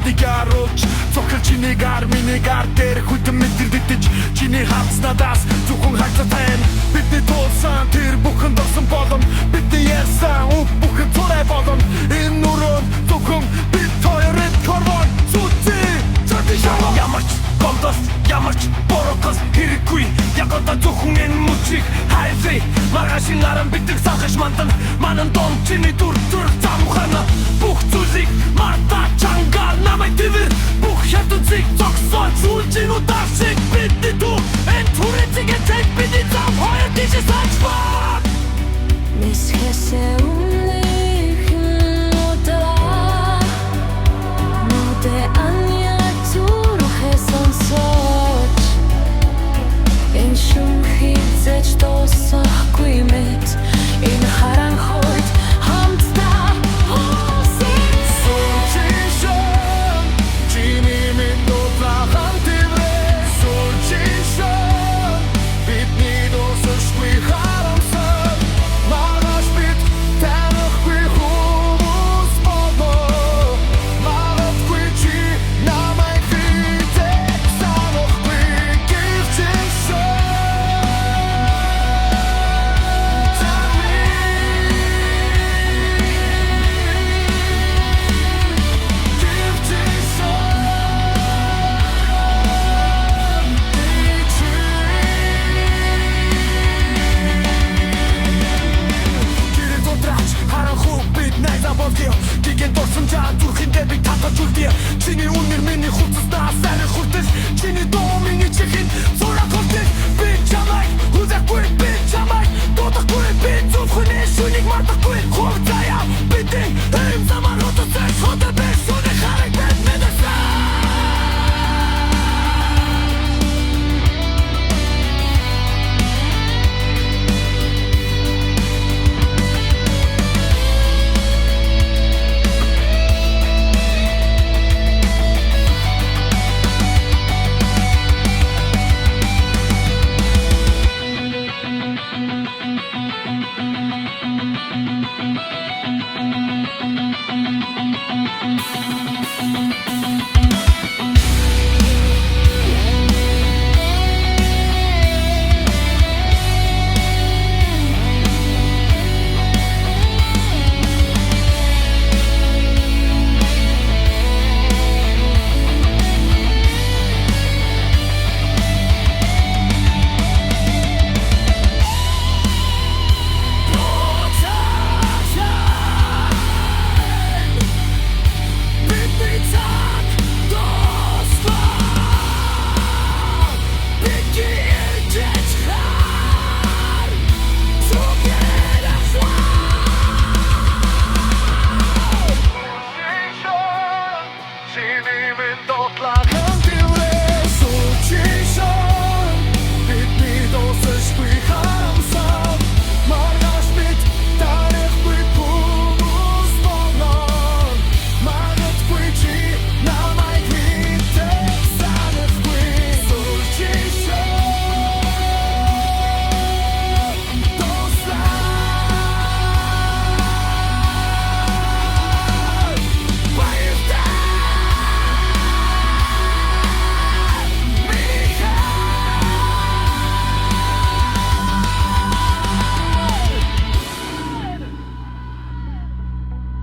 биднийг харуулж цохол чиний гар миний гар дээр хүйтэн мэдэрдэж чиний хавц надаас зөвхөн хагцаа тань бидний тулсан тэр бүхэн дорсон болон бидний ярьсан үг бүхэн турай болон энэ нүрэн зөвхөн бид хоёрын корвон зүтээ ямарч гомдос ямарч борокос хэрэггүй яг одоо зөвхөн энэ мөчийг хайрыг маргаашин наран бидэг санхаш мандан манан дон чиний дүр замхана бүх зүйлийг марта чанга намайг твэр бүх хятадыг зогсоо зүйлжин удааршиг бидний дүү энэ түрээцгээ тэг бидний зам хоёр тийш сачбаа Мисхэсэ